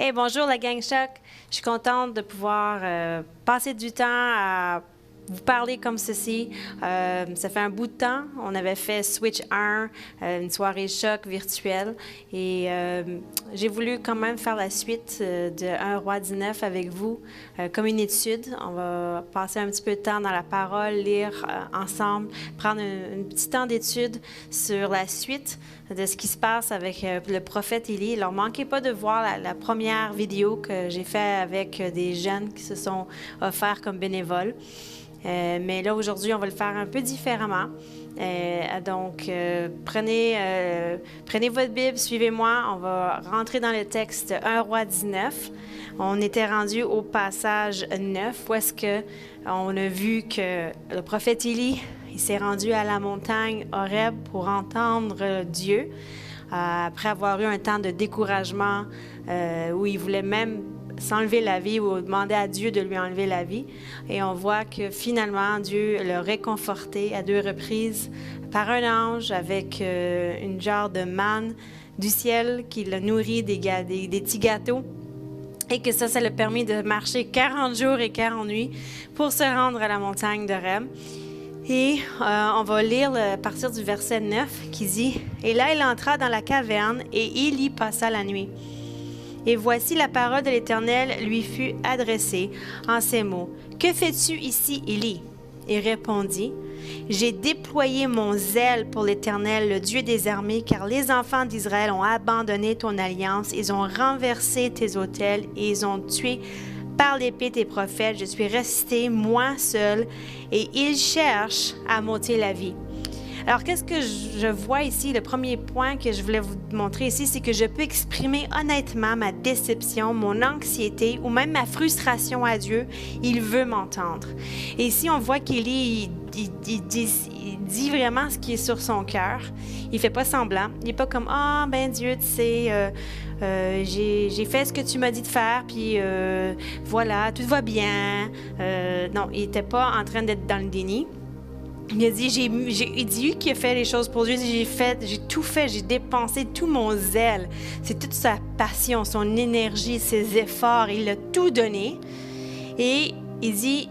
Hey, bonjour la gang Choc. Je suis contente de pouvoir passer du temps à vous parler comme ceci. Ça fait un bout de temps. On avait fait Switch 1, une soirée choc virtuelle. Et j'ai voulu quand même faire la suite de 1 Roi 19 avec vous, comme une étude. On va passer un petit peu de temps dans la parole, lire ensemble, prendre un petit temps d'étude sur la suite de ce qui se passe avec le prophète Élie. Alors, manquez pas de voir la première vidéo que j'ai faite avec des jeunes qui se sont offerts comme bénévoles. Mais là, aujourd'hui, on va le faire un peu différemment. Donc, prenez votre Bible, suivez-moi. On va rentrer dans le texte 1 Roi 19. On était rendu au passage 9, où est-ce qu'on a vu que le prophète Élie, il s'est rendu à la montagne Horeb pour entendre Dieu, après avoir eu un temps de découragement où il voulait même s'enlever la vie ou demander à Dieu de lui enlever la vie. Et on voit que finalement, Dieu l'a réconforté à 2 reprises par un ange avec une genre de manne du ciel qui l'a nourri des petits gâteaux. Et que ça l'a permis de marcher 40 jours et 40 nuits pour se rendre à la montagne d'Horeb. Et on va lire à partir du verset 9 qui dit « Et là, il entra dans la caverne et il y passa la nuit. Et voici la parole de l'Éternel lui fut adressée en ces mots. « Que fais-tu ici, Élie? » Il répondit, « J'ai déployé mon zèle pour l'Éternel, le Dieu des armées, car les enfants d'Israël ont abandonné ton alliance, ils ont renversé tes autels et ils ont tué par l'épée tes prophètes. Je suis resté, moi seul, et ils cherchent à m'ôter la vie. » Alors, qu'est-ce que je vois ici? Le premier point que je voulais vous montrer ici, c'est que je peux exprimer honnêtement ma déception, mon anxiété ou même ma frustration à Dieu. Il veut m'entendre. Et ici, on voit qu'Élie, il dit vraiment ce qui est sur son cœur. Il fait pas semblant. Il n'est pas comme « Ah, ben Dieu, tu sais, j'ai fait ce que tu m'as dit de faire, puis voilà, tout va bien. » Non, il n'était pas en train d'être dans le déni. Il a dit, j'ai dit qu'il a fait les choses pour Dieu, j'ai tout fait, j'ai dépensé tout mon zèle. C'est toute sa passion, son énergie, ses efforts, il a tout donné. Et il dit,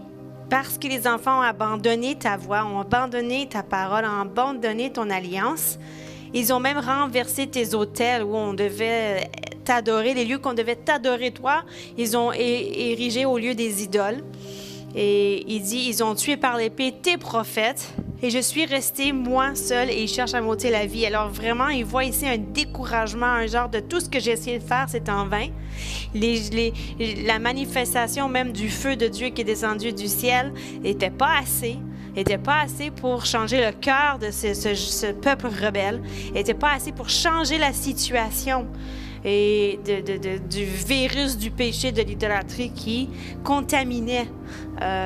parce que les enfants ont abandonné ta voix, ont abandonné ta parole, ont abandonné ton alliance, ils ont même renversé tes autels où on devait t'adorer, les lieux qu'on devait t'adorer toi, ils ont érigé au lieu des idoles. Et il dit, ils ont tué par l'épée tes prophètes et je suis resté moi seul et ils cherchent à m'ôter la vie. Alors vraiment, il voit ici un découragement, un genre de tout ce que j'ai essayé de faire, c'est en vain. La manifestation même du feu de Dieu qui est descendu du ciel n'était pas assez pour changer le cœur de ce peuple rebelle, n'était pas assez pour changer la situation et du virus du péché de l'idolâtrie qui contaminait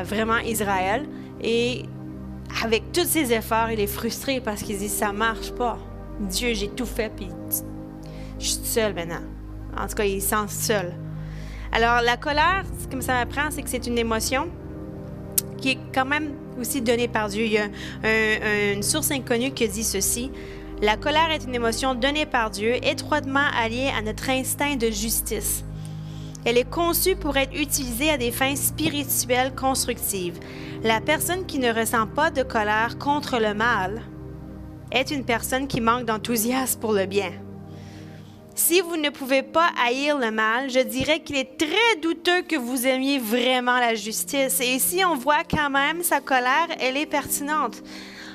vraiment Israël. Et avec tous ses efforts, il est frustré parce qu'il dit « ça marche pas. Dieu, j'ai tout fait, puis je suis seul maintenant. » En tout cas, il se sent seul. Alors, la colère, comme ça m'apprend, c'est que c'est une émotion qui est quand même aussi donnée par Dieu. Il y a une source inconnue qui dit ceci. La colère est une émotion donnée par Dieu, étroitement alliée à notre instinct de justice. Elle est conçue pour être utilisée à des fins spirituelles constructives. La personne qui ne ressent pas de colère contre le mal est une personne qui manque d'enthousiasme pour le bien. Si vous ne pouvez pas haïr le mal, je dirais qu'il est très douteux que vous aimiez vraiment la justice. Et ici, on voit quand même sa colère, elle est pertinente.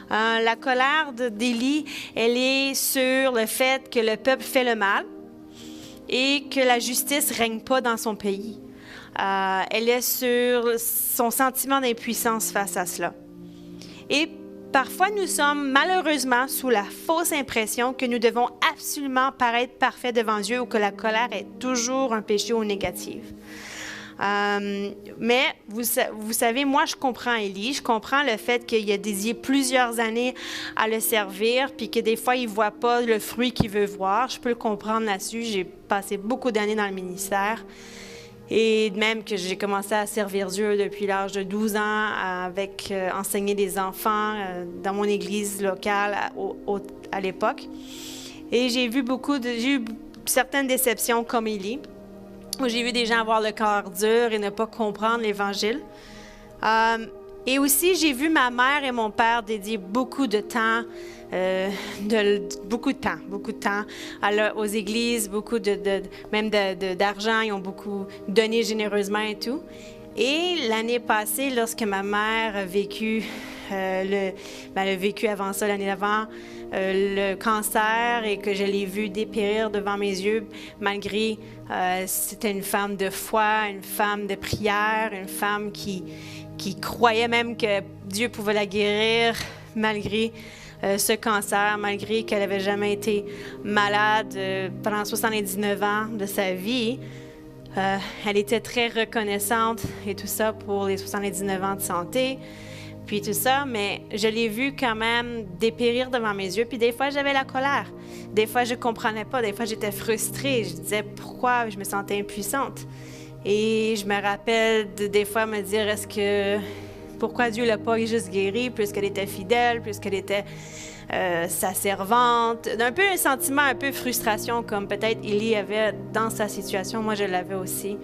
La colère d'Élie, elle est sur le fait que le peuple fait le mal et que la justice ne règne pas dans son pays. Elle est sur son sentiment d'impuissance face à cela. Et parfois, nous sommes malheureusement sous la fausse impression que nous devons absolument paraître parfaits devant Dieu ou que la colère est toujours un péché ou négatif. Mais vous savez, moi, je comprends Élie. Je comprends le fait qu'il a dédié plusieurs années à le servir, puis que des fois, il ne voit pas le fruit qu'il veut voir. Je peux le comprendre là-dessus. J'ai passé beaucoup d'années dans le ministère. Et même que j'ai commencé à servir Dieu depuis l'âge de 12 ans avec enseigner des enfants dans mon église locale à l'époque. Et j'ai eu certaines déceptions comme Élie. où j'ai vu des gens avoir le cœur dur et ne pas comprendre l'Évangile. Et aussi, j'ai vu ma mère et mon père dédier beaucoup de temps, beaucoup de temps aux églises, même d'argent. Ils ont beaucoup donné généreusement et tout. Et l'année passée, lorsque ma mère a vécu, elle a vécu avant ça, l'année d'avant, le cancer et que je l'ai vu dépérir devant mes yeux, malgré c'était une femme de foi, une femme de prière, une femme qui croyait même que Dieu pouvait la guérir malgré ce cancer, malgré qu'elle n'avait jamais été malade pendant 79 ans de sa vie. Elle était très reconnaissante et tout ça pour les 79 ans de santé, puis tout ça, mais je l'ai vu quand même dépérir devant mes yeux, puis des fois j'avais la colère, des fois je ne comprenais pas, des fois j'étais frustrée, je disais pourquoi je me sentais impuissante. Et je me rappelle des fois me dire, pourquoi Dieu ne l'a pas juste guérie, puisqu'elle était fidèle, puisqu'elle était sa servante. Un peu un sentiment, un peu frustration, comme peut-être Élie avait dans sa situation. Moi, je l'avais aussi.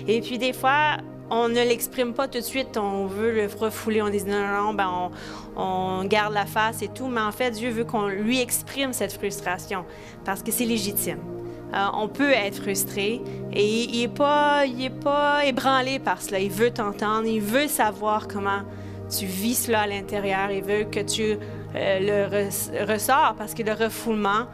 Et puis des fois, on ne l'exprime pas tout de suite, on veut le refouler, on dit non, on garde la face et tout, mais en fait, Dieu veut qu'on lui exprime cette frustration, parce que c'est légitime. On peut être frustré et il n'est pas ébranlé par cela. Il veut t'entendre, il veut savoir comment tu vis cela à l'intérieur. Il veut que tu le ressors parce que le refoulement,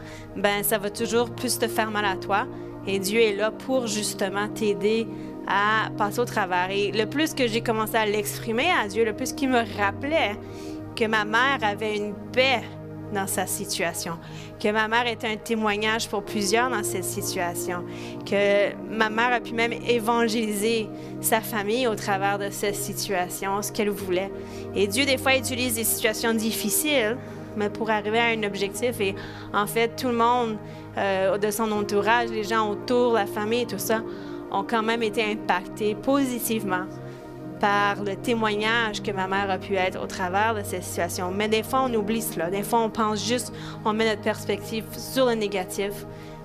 ça va toujours plus te faire mal à toi. Et Dieu est là pour justement t'aider à passer au travers. Et le plus que j'ai commencé à l'exprimer à Dieu, le plus qu'il me rappelait que ma mère avait une paix dans sa situation, que ma mère était un témoignage pour plusieurs dans cette situation, que ma mère a pu même évangéliser sa famille au travers de cette situation, ce qu'elle voulait. Et Dieu, des fois, utilise des situations difficiles, mais pour arriver à un objectif. Et en fait, tout le monde de son entourage, les gens autour, la famille, tout ça, ont quand même été impactés positivement par le témoignage que ma mère a pu être au travers de cette situation. Mais des fois, on oublie cela. Des fois, on pense juste, on met notre perspective sur le négatif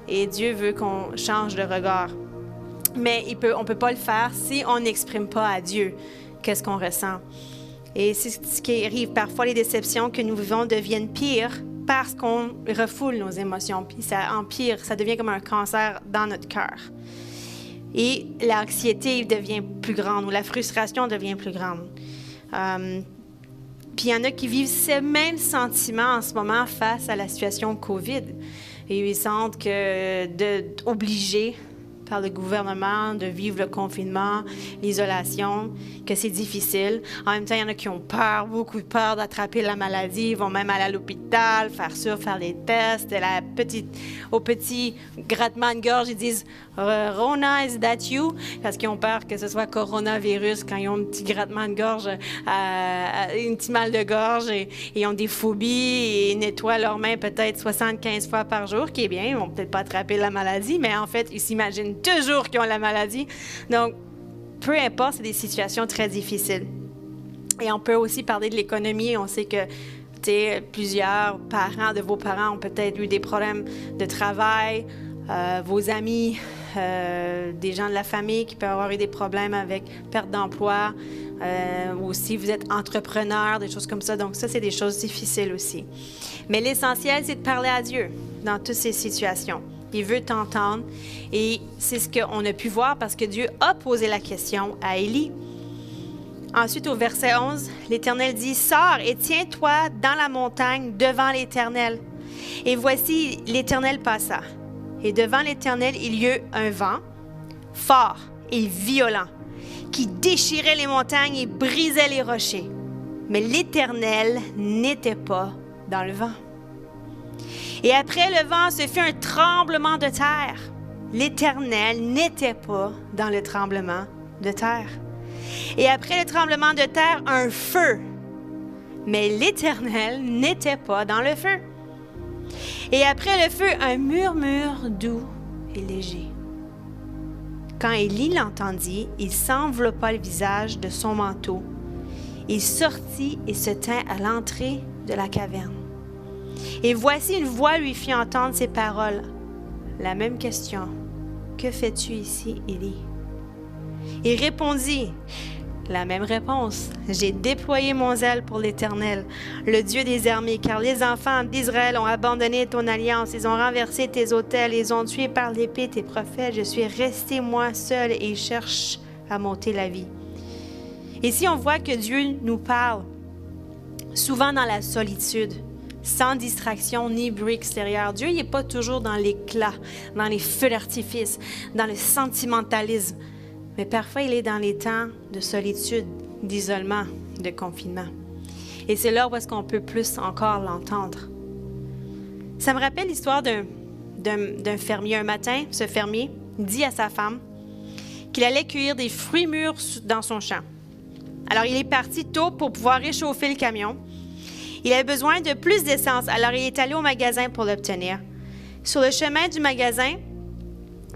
et Dieu veut qu'on change de regard. Mais on ne peut pas le faire si on n'exprime pas à Dieu qu'est-ce qu'on ressent. Et c'est ce qui arrive. Parfois, les déceptions que nous vivons deviennent pires parce qu'on refoule nos émotions. Puis ça empire, ça devient comme un cancer dans notre cœur. Et l'anxiété devient plus grande ou la frustration devient plus grande. Puis il y en a qui vivent ces mêmes sentiments en ce moment face à la situation COVID. Et ils sentent obligés par le gouvernement de vivre le confinement, l'isolation, que c'est difficile. En même temps, il y en a qui ont peur, beaucoup de peur d'attraper la maladie. Ils vont même aller à l'hôpital, faire les tests. Au petit grattement de gorge, ils disent « Rona, is that you? » Parce qu'ils ont peur que ce soit coronavirus quand ils ont un petit grattement de gorge, un petit mal de gorge et ils ont des phobies et nettoient leurs mains peut-être 75 fois par jour, qui est bien. Ils ne vont peut-être pas attraper la maladie, mais en fait, ils s'imaginent toujours qu'ils ont la maladie. Donc, peu importe, c'est des situations très difficiles. Et on peut aussi parler de l'économie. On sait que plusieurs parents de vos parents ont peut-être eu des problèmes de travail, vos amis, des gens de la famille qui peuvent avoir eu des problèmes avec perte d'emploi, ou si vous êtes entrepreneur, des choses comme ça. Donc ça, c'est des choses difficiles aussi. Mais l'essentiel, c'est de parler à Dieu dans toutes ces situations. Il veut t'entendre et c'est ce qu'on a pu voir parce que Dieu a posé la question à Élie. Ensuite, au verset 11, l'Éternel dit « Sors et tiens-toi dans la montagne devant l'Éternel. » Et voici, l'Éternel passa. Et devant l'Éternel, il y eut un vent fort et violent qui déchirait les montagnes et brisait les rochers. Mais l'Éternel n'était pas dans le vent. Et après le vent, ce fut un tremblement de terre. L'Éternel n'était pas dans le tremblement de terre. Et après le tremblement de terre, un feu. Mais l'Éternel n'était pas dans le feu. Et après le feu, un murmure doux et léger. Quand Élie l'entendit, il s'enveloppa le visage de son manteau. Il sortit et se tint à l'entrée de la caverne. Et voici une voix lui fit entendre ces paroles. La même question que fais-tu ici, Élie? Il répondit, la même réponse, j'ai déployé mon zèle pour l'Éternel, le Dieu des armées, car les enfants d'Israël ont abandonné ton alliance, ils ont renversé tes autels, ils ont tué par l'épée tes prophètes, je suis resté moi seul et ils cherchent à m'ôter la vie. Ici, on voit que Dieu nous parle souvent dans la solitude, sans distraction ni bruit extérieur. Dieu n'est pas toujours dans l'éclat, dans les feux d'artifice, dans le sentimentalisme, mais parfois il est dans les temps de solitude, d'isolement, de confinement. Et c'est là où est-ce qu'on peut plus encore l'entendre. Ça me rappelle l'histoire d'un fermier. Un matin, ce fermier dit à sa femme qu'il allait cueillir des fruits mûrs dans son champ. Alors, il est parti tôt pour pouvoir réchauffer le camion. Il avait besoin de plus d'essence, alors il est allé au magasin pour l'obtenir. Sur le chemin du magasin,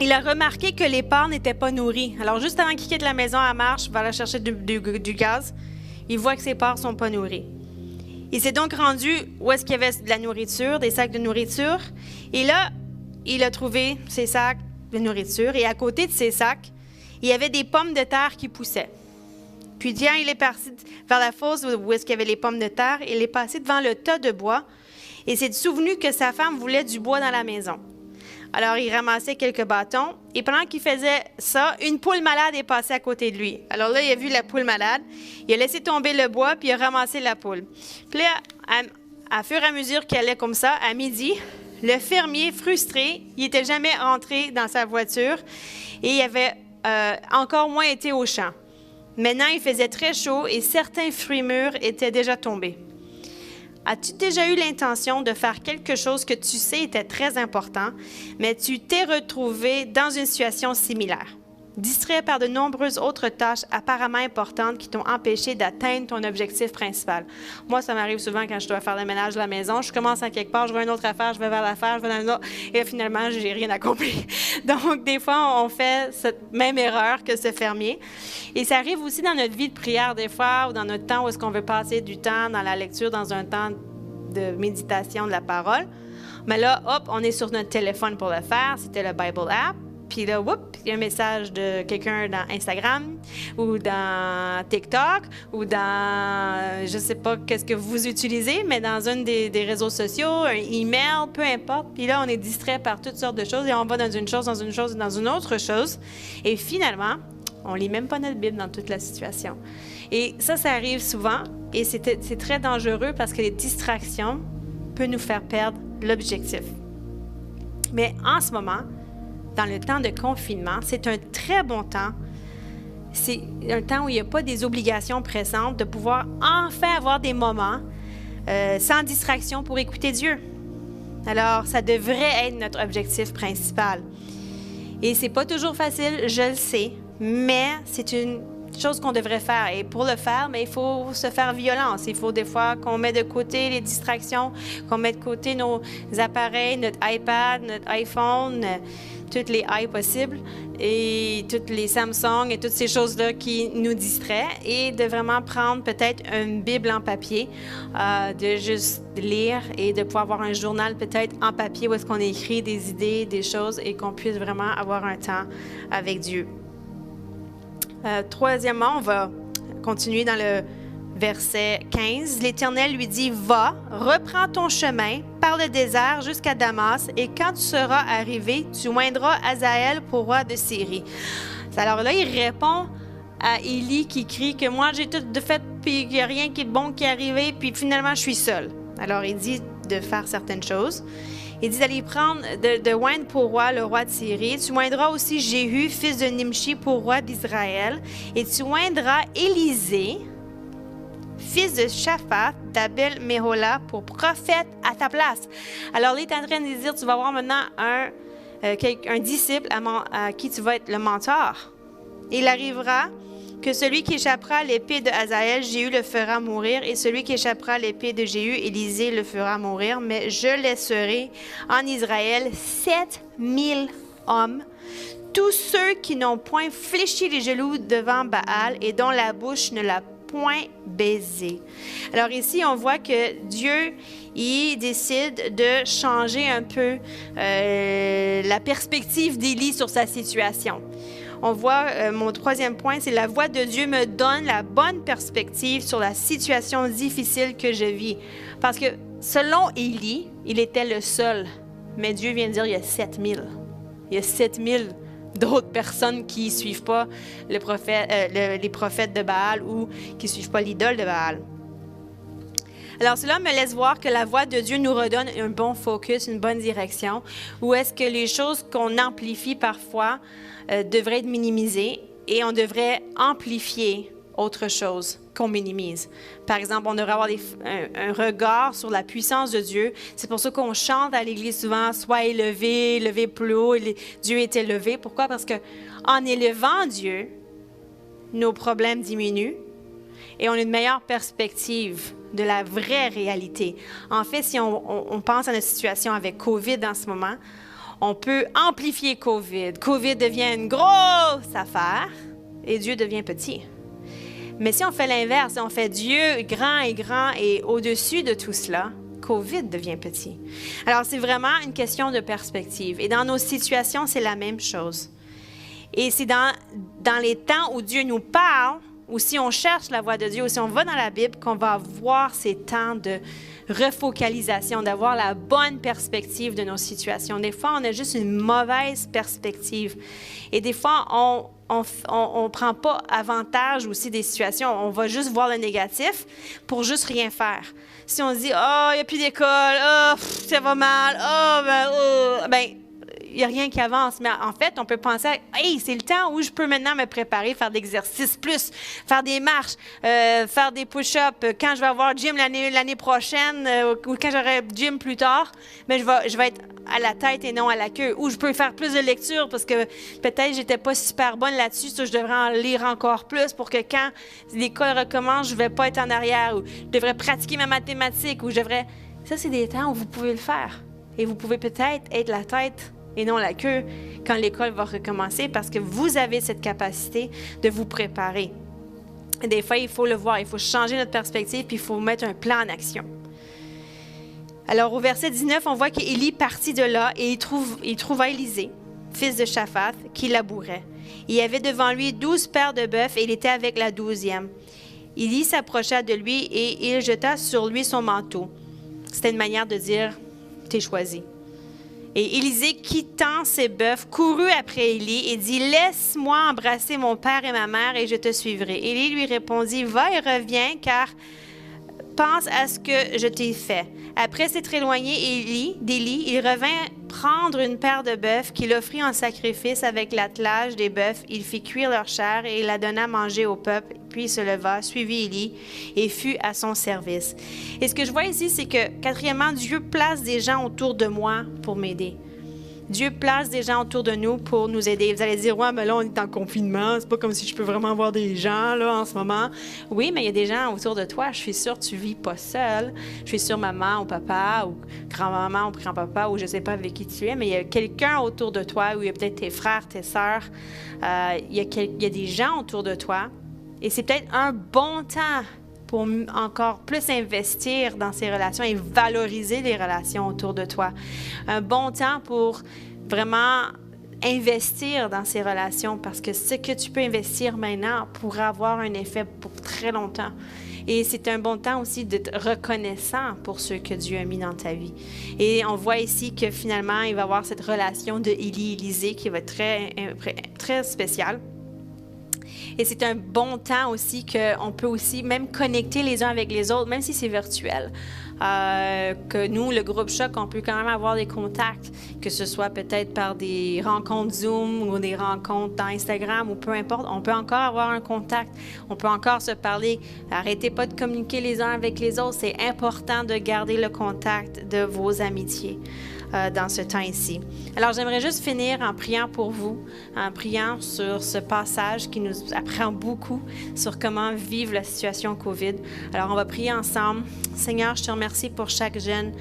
il a remarqué que les porcs n'étaient pas nourris. Alors, juste avant qu'il quitte la maison à marche, il va aller chercher du gaz. Il voit que ses porcs ne sont pas nourris. Il s'est donc rendu où est-ce qu'il y avait de la nourriture, des sacs de nourriture. Et là, il a trouvé ses sacs de nourriture. Et à côté de ces sacs, il y avait des pommes de terre qui poussaient. Puis, il est parti vers la fosse où est-ce qu'il y avait les pommes de terre. Il est passé devant le tas de bois et s'est souvenu que sa femme voulait du bois dans la maison. Alors, il ramassait quelques bâtons et pendant qu'il faisait ça, une poule malade est passée à côté de lui. Alors là, il a vu la poule malade, il a laissé tomber le bois puis il a ramassé la poule. Puis là, à fur et à mesure qu'il allait comme ça, à midi, le fermier, frustré, il n'était jamais rentré dans sa voiture et il avait encore moins été au champ. Maintenant, il faisait très chaud et certains fruits mûrs étaient déjà tombés. As-tu déjà eu l'intention de faire quelque chose que tu sais était très important, mais tu t'es retrouvé dans une situation similaire, distrait par de nombreuses autres tâches apparemment importantes qui t'ont empêché d'atteindre ton objectif principal? Moi, ça m'arrive souvent quand je dois faire le ménage de la maison. Je commence à quelque part, je vois une autre affaire, je vais vers l'affaire, je vais dans une autre, et là, finalement, je n'ai rien accompli. Donc, des fois, on fait cette même erreur que ce fermier. Et ça arrive aussi dans notre vie de prière, des fois, ou dans notre temps où est-ce qu'on veut passer du temps dans la lecture, dans un temps de méditation de la parole. Mais là, hop, on est sur notre téléphone pour le faire. C'était le Bible app. Puis là, il y a un message de quelqu'un dans Instagram ou dans TikTok ou dans, je ne sais pas qu'est-ce que vous utilisez, mais dans un des réseaux sociaux, un email, peu importe. Puis là, on est distrait par toutes sortes de choses et on va dans une chose, dans une chose, dans une autre chose. Et finalement, on ne lit même pas notre Bible dans toute la situation. Et ça arrive souvent et c'est très dangereux parce que les distractions peuvent nous faire perdre l'objectif. Mais en ce moment, dans le temps de confinement, c'est un très bon temps. C'est un temps où il n'y a pas des obligations pressantes, de pouvoir enfin avoir des moments sans distraction pour écouter Dieu. Alors, ça devrait être notre objectif principal. Et c'est pas toujours facile, je le sais, mais c'est une chose qu'on devrait faire. Et pour le faire, mais il faut se faire violence. Il faut des fois qu'on mette de côté les distractions, qu'on mette de côté nos appareils, notre iPad, notre iPhone, toutes les i possibles et toutes les Samsung et toutes ces choses-là qui nous distraient et de vraiment prendre peut-être une Bible en papier, de juste lire et de pouvoir avoir un journal peut-être en papier où est-ce qu'on écrit des idées, des choses et qu'on puisse vraiment avoir un temps avec Dieu. Troisièmement, on va continuer dans le verset 15. L'Éternel lui dit, « Va, reprends ton chemin par le désert jusqu'à Damas, et quand tu seras arrivé, tu oindras Hazaël pour roi de Syrie. » Alors là, il répond à Élie qui crie que « Moi, j'ai tout de fait, puis il n'y a rien qui est bon qui est arrivé, puis finalement, je suis seul. » Alors, il dit de faire certaines choses. Il dit d'aller prendre, de oindre pour roi le roi de Syrie. Tu oindras aussi Jéhu, fils de Nimshi, pour roi d'Israël. Et tu oindras Élisée, fils de Shaphat, d'Abel-Méhola, pour prophète à ta place. Alors là, il est en train de dire, tu vas avoir maintenant un disciple à qui tu vas être le mentor. Il arrivera que celui qui échappera à l'épée de Hazaël, Jéhu le fera mourir, et celui qui échappera à l'épée de Jéhu, Élisée le fera mourir. Mais je laisserai en Israël 7000 hommes, tous ceux qui n'ont point fléchi les genoux devant Baal et dont la bouche ne l'a point baisé. Alors ici, on voit que Dieu, il décide de changer un peu la perspective d'Élie sur sa situation. On voit, mon troisième point, c'est la voix de Dieu me donne la bonne perspective sur la situation difficile que je vis. Parce que selon Élie, il était le seul. Mais Dieu vient de dire, il y a 7000. Il y a 7000 d'autres personnes qui ne suivent pas les prophètes de Baal ou qui ne suivent pas l'idole de Baal. Alors, cela me laisse voir que la voix de Dieu nous redonne un bon focus, une bonne direction, où est-ce que les choses qu'on amplifie parfois devraient être minimisées et on devrait amplifier autre chose qu'on minimise. Par exemple, on devrait avoir un regard sur la puissance de Dieu. C'est pour ça qu'on chante à l'Église souvent « Sois élevé, élevé plus haut, Dieu est élevé ». Pourquoi? Parce qu'en élevant Dieu, nos problèmes diminuent et on a une meilleure perspective de la vraie réalité. En fait, si on pense à notre situation avec COVID en ce moment, on peut amplifier COVID. COVID devient une grosse affaire et Dieu devient petit. Mais si on fait l'inverse, on fait Dieu grand et au-dessus de tout cela, COVID devient petit. Alors, c'est vraiment une question de perspective. Et dans nos situations, c'est la même chose. Et c'est dans les temps où Dieu nous parle, ou si on cherche la voix de Dieu, ou si on va dans la Bible, qu'on va voir ces temps de refocalisation, d'avoir la bonne perspective de nos situations. Des fois, on a juste une mauvaise perspective. Et des fois, on ne prend pas avantage aussi des situations. On va juste voir le négatif pour juste rien faire. Si on se dit « Oh, il n'y a plus d'école. Oh, ça va mal. Oh, ben, il n'y a rien qui avance. » Mais en fait, on peut penser « Hey, c'est le temps où je peux maintenant me préparer, faire de l'exercice plus, faire des marches, faire des push-ups. Quand je vais avoir gym l'année prochaine ou quand j'aurai gym plus tard, ben, je vais être à la tête et non à la queue. Ou je peux faire plus de lecture parce que peut-être je n'étais pas super bonne là-dessus, je devrais en lire encore plus pour que quand l'école recommence, je ne vais pas être en arrière. Ou je devrais pratiquer ma mathématique. Ou je devrais... Ça, c'est des temps où vous pouvez le faire. Et vous pouvez peut-être être la tête et non la queue quand l'école va recommencer parce que vous avez cette capacité de vous préparer. Et des fois, il faut le voir, il faut changer notre perspective puis il faut mettre un plan en action. Alors, au verset 19, on voit qu'Élie partit de là et il trouva Élisée, fils de Shaphath, qui labourait. Il y avait devant lui 12 paires de bœufs et il était avec la 12e. Élie s'approcha de lui et il jeta sur lui son manteau. C'était une manière de dire « T'es choisi ». Et Élisée, quittant ses bœufs, courut après Élie et dit « Laisse-moi embrasser mon père et ma mère et je te suivrai. » Élie lui répondit « Va et reviens, car pense à ce que je t'ai fait. » Après s'être éloigné d'Élie, il revint prendre une paire de bœufs qu'il offrit en sacrifice avec l'attelage des bœufs. Il fit cuire leur chair et il la donna à manger au peuple. Puis il se leva, suivit Élie et fut à son service. Et ce que je vois ici, c'est que, quatrièmement, Dieu place des gens autour de moi pour m'aider. Dieu place des gens autour de nous pour nous aider. Vous allez dire, ouais, mais là, on est en confinement. C'est pas comme si je peux vraiment voir des gens, là, en ce moment. Oui, mais il y a des gens autour de toi. Je suis sûre que tu vis pas seul. Je suis sûre, maman ou papa ou grand-maman ou grand-papa ou je sais pas avec qui tu es, mais il y a quelqu'un autour de toi ou il y a peut-être tes frères, tes sœurs. Il y a des gens autour de toi. Et c'est peut-être un bon temps pour encore plus investir dans ces relations et valoriser les relations autour de toi. Un bon temps pour vraiment investir dans ces relations parce que ce que tu peux investir maintenant pourra avoir un effet pour très longtemps. Et c'est un bon temps aussi d'être reconnaissant pour ce que Dieu a mis dans ta vie. Et on voit ici que finalement, il va y avoir cette relation de Élie-Élisée qui va être très spéciale. Et c'est un bon temps aussi qu'on peut aussi même connecter les uns avec les autres, même si c'est virtuel. Que nous, le groupe Choc, on peut quand même avoir des contacts, que ce soit peut-être par des rencontres Zoom ou des rencontres dans Instagram ou peu importe. On peut encore avoir un contact, on peut encore se parler. Arrêtez pas de communiquer les uns avec les autres. C'est important de garder le contact de vos amitiés. dans ce temps ici. Alors, j'aimerais juste finir en priant pour vous, en priant sur ce passage qui nous apprend beaucoup sur comment vivre la situation COVID. Alors, on va prier ensemble. Seigneur, je te remercie pour chaque jeune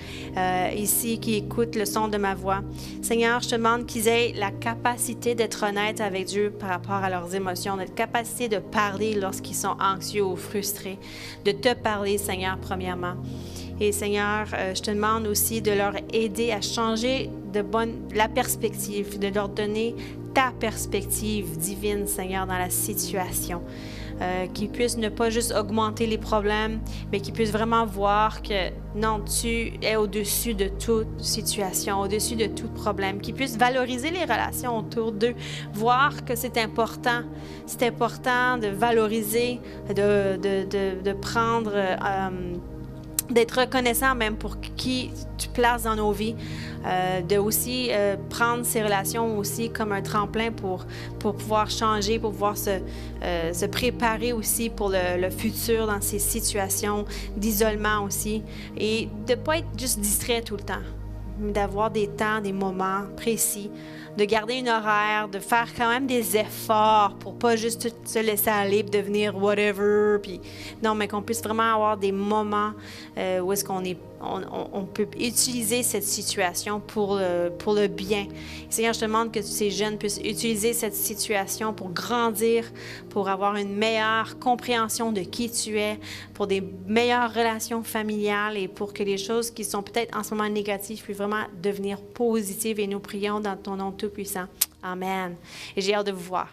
ici qui écoute le son de ma voix. Seigneur, je te demande qu'ils aient la capacité d'être honnêtes avec Dieu par rapport à leurs émotions, la capacité de parler lorsqu'ils sont anxieux ou frustrés, de te parler, Seigneur, premièrement. Et Seigneur, je te demande aussi de leur aider à changer la perspective, de leur donner ta perspective divine, Seigneur, dans la situation. Qu'ils puissent ne pas juste augmenter les problèmes, mais qu'ils puissent vraiment voir que non, tu es au-dessus de toute situation, au-dessus de tout problème. Qu'ils puissent valoriser les relations autour d'eux, voir que c'est important de valoriser, de prendre... d'être reconnaissant même pour qui tu places dans nos vies, de aussi prendre ces relations aussi comme un tremplin pour pouvoir changer, pour pouvoir se préparer aussi pour le futur dans ces situations d'isolement aussi et de ne pas être juste distrait tout le temps, mais d'avoir des temps, des moments précis, de garder une horaire, de faire quand même des efforts pour pas juste se laisser aller et devenir whatever. Puis, non, mais qu'on puisse vraiment avoir des moments où est-ce on peut utiliser cette situation pour le bien. Seigneur, je te demande que ces jeunes puissent utiliser cette situation pour grandir, pour avoir une meilleure compréhension de qui tu es, pour des meilleures relations familiales et pour que les choses qui sont peut-être en ce moment négatives puissent vraiment devenir positives. Et nous prions dans ton nom tout-puissant. Amen. Et j'ai hâte de vous voir.